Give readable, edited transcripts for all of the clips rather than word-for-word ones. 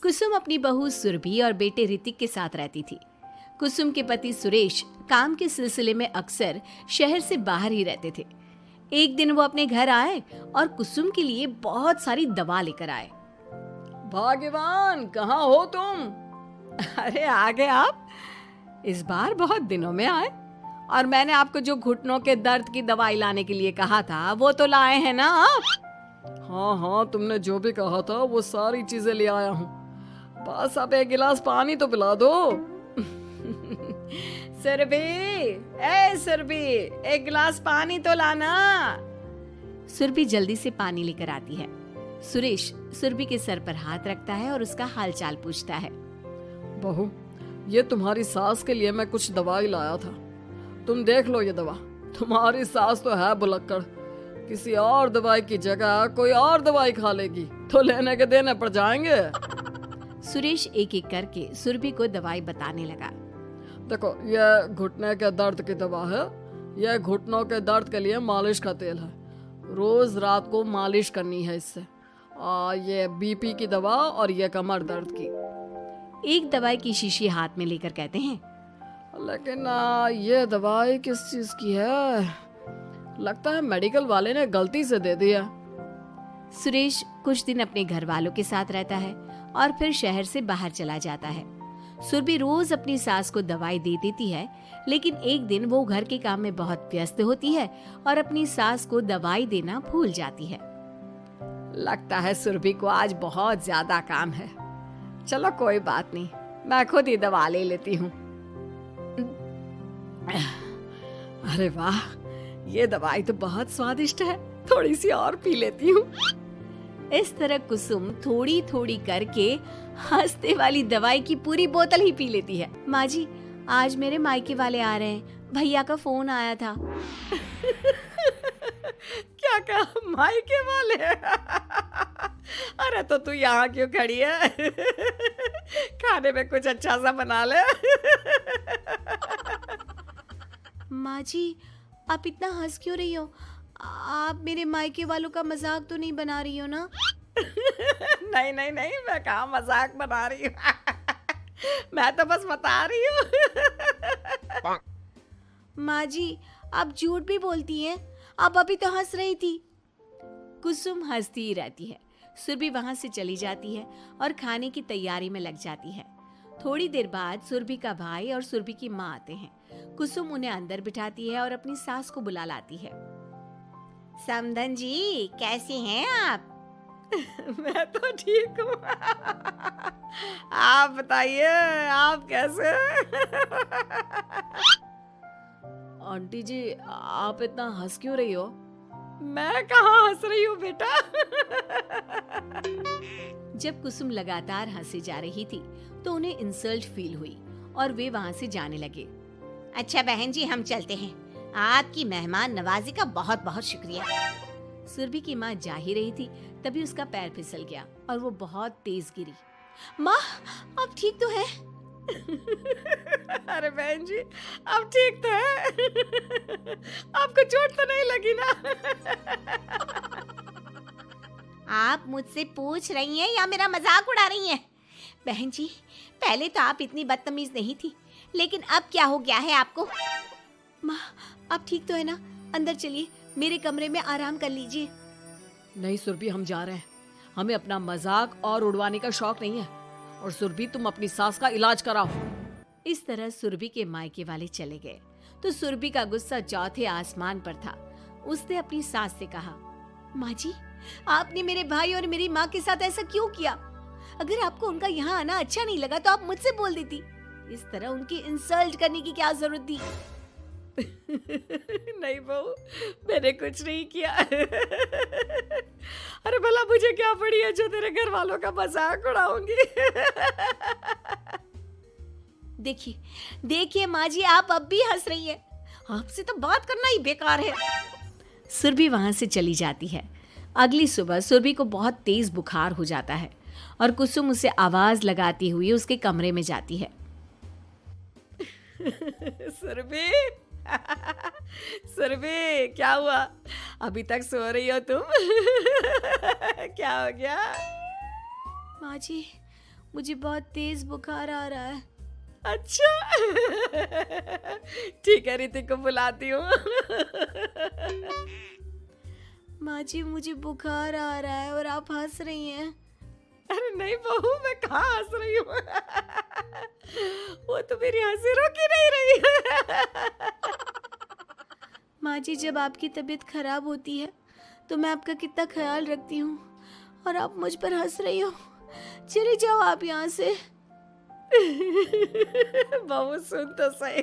कुसुम अपनी बहू सुरभि और बेटे ऋतिक के साथ रहती थी। कुसुम के पति सुरेश काम के सिलसिले में अक्सर शहर से बाहर ही रहते थे। एक दिन वो अपने घर आए और कुसुम के लिए बहुत सारी दवा लेकर आए। भाग्यवान, कहाँ हो तुम? अरे आ गए आप। इस बार बहुत दिनों में आए और मैंने आपको जो घुटनों के दर्द की दवाई लाने के लिए कहा था वो तो लाए हैं ना आप? हाँ, तुमने जो भी कहा था वो सारी चीजें ले आया हूँ। बस अब एक गिलास पानी तो पिला दो। सुरभि, एक गिलास पानी तो लाना। सुरभि जल्दी से पानी लेकर आती है। सुरेश सुरभि के सर पर हाथ रखता है और उसका हालचाल पूछता है। बहू, ये तुम्हारी सास के लिए मैं कुछ दवाई लाया था। तुम देख लो ये दवा। तुम्हारी सास तो है बुलक्कड़, किसी और दवाई की जगह कोई और दवाई खा लेगी तो लेने के देने पड़ जाएंगे। सुरेश एक एक करके सुरभि को दवाई बताने लगा। देखो, ये घुटने के दर्द की दवा है। यह घुटनों के दर्द के लिए मालिश का तेल है। रोज रात को मालिश करनी है इससे। ये बीपी की दवा और ये कमर दर्द की। एक दवाई की शीशी हाथ में लेकर कहते हैं, लेकिन ये दवाई किस चीज की है? लगता है मेडिकल वाले ने गलती से दे दिया। सुरेश कुछ दिन अपने घर वालों के साथ रहता है और फिर शहर से बाहर चला जाता है। सुरभि रोज अपनी सास को दवाई दे देती है, लेकिन एक दिन वो घर के काम में बहुत व्यस्त होती है और अपनी सास को दवाई देना भूल जाती है। लगता है सुरभि को आज बहुत ज्यादा काम है। चलो कोई बात नहीं, मैं खुद ही दवा ले लेती हूँ। अरे वाह, ये दवाई तो बहुत स्वादिष्ट है। थोड़ी सी और पी लेती हूँ। इस तरह कुसुम थोड़ी थोड़ी करके हंसते वाली दवाई की पूरी बोतल ही पी लेती है। माँ जी, आज मेरे मायके वाले आ रहे हैं, भैया का फोन आया था। क्या कहा, मायके वाले? अरे तो तू यहाँ क्यों खड़ी है? खाने में कुछ अच्छा सा बना ले। माँ जी, आप इतना हंस क्यों रही हो? आप मेरे मायके वालों का मजाक तो नहीं बना रही हो ना? नहीं, मैं कहाँ मजाक बना रही हूँ। मैं तो बस बता रही हूँ। माँ जी, आप झूठ भी बोलती हैं। आप अभी तो हंस रही थी। कुसुम हंसती ही रहती है। सुरभि वहां से चली जाती है और खाने की तैयारी में लग जाती है। थोड़ी देर बाद सुरभि का भाई और सुरभि की माँ आते हैं। कुसुम उन्हें अंदर बिठाती है और अपनी सास को बुला लाती है। समधन जी, कैसी हैं आप? मैं तो ठीक हूँ। आप बताइए, आप कैसे? आंटी जी, आप इतना हंस क्यों रही हो? मैं कहाँ हंस रही हूँ बेटा। जब कुसुम लगातार हंसी जा रही थी तो उन्हें इंसल्ट फील हुई और वे वहां से जाने लगे। अच्छा बहन जी, हम चलते हैं। आपकी मेहमान नवाजी का बहुत बहुत शुक्रिया। सुरभि की माँ जा ही रही थी, तभी उसका पैर फिसल गया और वो बहुत तेज गिरी। माँ, आप ठीक तो है? अरे बहन जी, आप ठीक तो है? आपको चोट तो नहीं लगी ना? आप मुझसे पूछ रही हैं या मेरा मजाक उड़ा रही हैं? बहन जी, पहले तो आप इतनी बदतमीज नहीं थी, लेकिन अब क्या हो गया है आपको? माँ, आप ठीक तो है ना? अंदर चलिए, मेरे कमरे में आराम कर लीजिए। नहीं सुरभि, हम जा रहे हैं। हमें अपना मजाक और उड़वाने का शौक नहीं है। और सुरभि, तुम अपनी सास का इलाज कराओ। इस तरह सुरभि के मायके वाले चले गए तो सुरभि का गुस्सा चौथे आसमान पर था। उसने अपनी सास से कहा, माँ जी, आपने मेरे भाई और मेरी माँ के साथ ऐसा क्यों किया? अगर आपको उनका यहाँ आना अच्छा नहीं लगा तो आप मुझसे बोल देती। इस तरह उनकी इंसल्ट करने की क्या जरूरत थी? नहीं बहू, मैंने कुछ नहीं किया। अरे भला मुझे क्या पड़ी है जो तेरे घर वालों का मजाक उड़ाऊंगी? देखिए माँ जी, आप अब भी हंस रही हैं। आपसे तो बात करना ही बेकार है। सुरभि वहां से चली जाती है। अगली सुबह सुरभि को बहुत तेज बुखार हो जाता है और कुसुम उसे आवाज लगाती हुई उसके कमरे में जाती है। सुरभि, सुरभि, क्या हुआ? अभी तक सो रही हो तुम? क्या हो गया? माँ जी, मुझे बहुत तेज बुखार आ रहा है। अच्छा ठीक है, ऋतिक को बुलाती हूँ। माँ जी, मुझे बुखार आ रहा है और आप हंस रही हैं। अरे नहीं बहू, मैं कहाँ हंस रही हूँ। वो तो मेरी हंसी रोक ही नहीं रही है। माँ जी, जब आपकी तबीयत खराब होती है तो मैं आपका कितना ख्याल रखती हूँ और आप मुझ पर हंस रही हो। चले जाओ आप यहाँ से। बहू सुन तो सही।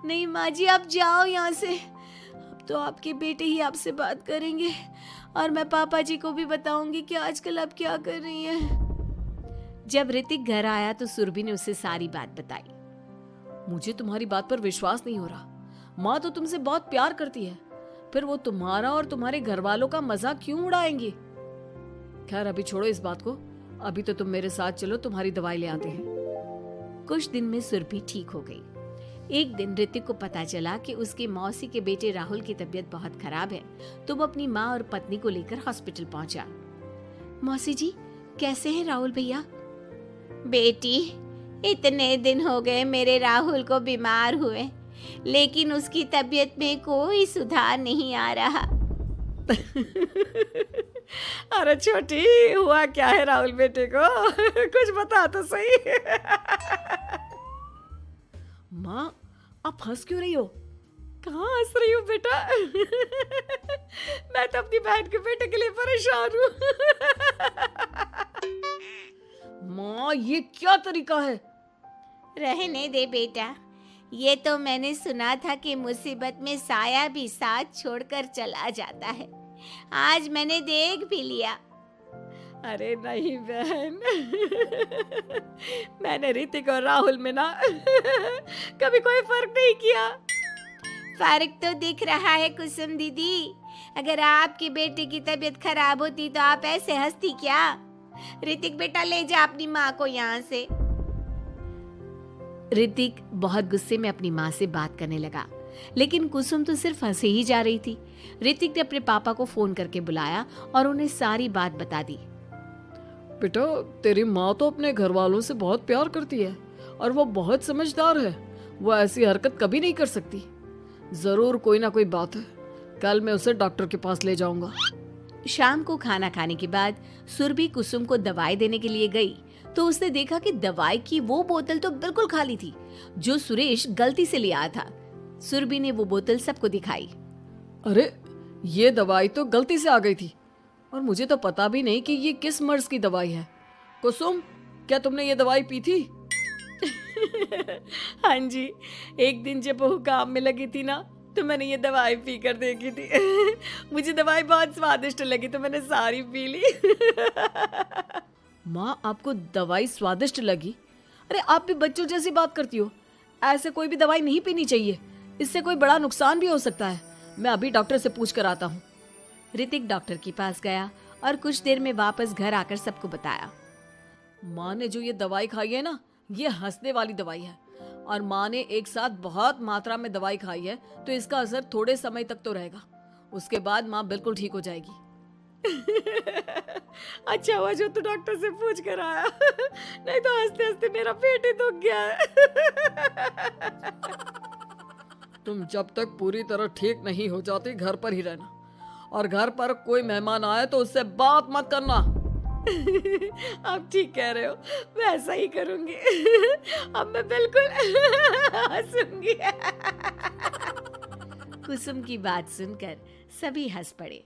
नहीं माँ जी, आप जाओ यहाँ से। अब तो आपके बेटे ही आपसे बात करेंगे और मैं पापा जी को भी बताऊंगी कि आजकल आप क्या कर रही हैं। जब ऋतिक घर आया तो सुरभि ने उसे सारी बात बताई। मुझे तुम्हारी बात पर विश्वास नहीं हो रहा। माँ तो तुमसे बहुत प्यार करती है, फिर वो तुम्हारा और तुम्हारे घर वालों का मजाक क्यों उड़ाएंगी। खैर अभी छोड़ो इस बात को, अभी तो तुम मेरे साथ चलो, तुम्हारी दवाई ले आते हैं। कुछ दिन में सुरभि ठीक हो गई। एक दिन ऋतिक को पता चला कि उसकी मौसी के बेटे राहुल की तबीयत बहुत खराब है, तो वो अपनी माँ और पत्नी को लेकर हॉस्पिटल पहुंचा। मौसी जी, कैसे हैं राहुल भैया? बेटी, इतने दिन हो गए मेरे राहुल को बीमार हुए, लेकिन उसकी तबीयत में कोई सुधार नहीं आ रहा। अरे छोटी, हुआ क्या है राहुल बेटे को? कुछ बता तो सही। माँ, आप हंस क्यों रही हो? कहाँ हंस रही हो बेटा? मैं तो अपनी बहन के बेटे के लिए परेशान हूँ। माँ, ये क्या तरीका है? रहने दे बेटा, ये तो मैंने सुना था कि मुसीबत में साया भी साथ छोड़कर चला जाता है। आज मैंने देख भी लिया। अरे नहीं बहन, मैंने ऋतिक और राहुल में ना कभी कोई फर्क नहीं किया। फर्क तो दिख रहा है कुसुम दीदी। अगर आपके बेटे की तबीयत खराब होती तो आप ऐसे हंसती क्या? ऋतिक बेटा, ले जा अपनी माँ को यहाँ से। ऋतिक बहुत गुस्से में अपनी माँ से बात करने लगा, लेकिन कुसुम तो सिर्फ हंसे ही जा रही थी। ऋतिक ने अपने पापा को फोन करके बुलाया और उन्हें सारी बात बता दी। बेटा, तेरी माँ तो अपने घर वालों से बहुत प्यार करती है और वो बहुत समझदार है। वो ऐसी हरकत कभी नहीं कर सकती। जरूर कोई ना कोई बात है। कल मैं उसे डॉक्टर के पास ले जाऊंगा। शाम को खाना खाने के बाद सुरभि कुसुम को दवाई देने के लिए गई तो उसने देखा कि दवाई की वो बोतल तो बिल्कुल खाली थी जो सुरेश गलती से ले आया था। सुरभि ने वो बोतल सबको दिखाई। अरे, ये दवाई तो गलती से आ गई थी और मुझे तो पता भी नहीं कि ये किस मर्ज की दवाई है। कुसुम, क्या तुमने ये दवाई पी थी? हाँ जी, एक दिन जब वो काम में लगी थी ना, तो मैंने ये दवाई पी कर देखी थी। मुझे दवाई बहुत स्वादिष्ट लगी तो मैंने सारी पी ली। माँ, आपको दवाई स्वादिष्ट लगी? अरे आप भी बच्चों जैसी बात करती हो। ऐसे कोई भी दवाई नहीं पीनी चाहिए, इससे कोई बड़ा नुकसान भी हो सकता है। मैं अभी डॉक्टर से पूछ कर आता हूँ। ऋतिक डॉक्टर के पास गया और कुछ देर में वापस घर आकर सबको बताया। माँ ने जो ये दवाई खाई है ना, ये हंसने वाली दवाई है और माँ ने एक साथ बहुत मात्रा में दवाई खाई है, तो इसका असर थोड़े समय तक तो रहेगा। उसके बाद माँ बिल्कुल ठीक हो जाएगी। अच्छा हुआ जो तू डॉक्टर से पूछ कर आया, नहीं तो हंसते हंसते मेरा पेट ही दुख गया है। तुम जब तक पूरी तरह ठीक नहीं हो जाती घर पर ही रहना, और घर पर कोई मेहमान आए तो उससे बात मत करना। आप ठीक कह रहे हो, मैं ऐसा ही करूंगी। अब मैं बिल्कुल हंसूंगी। कुसुम की बात सुनकर सभी हंस पड़े।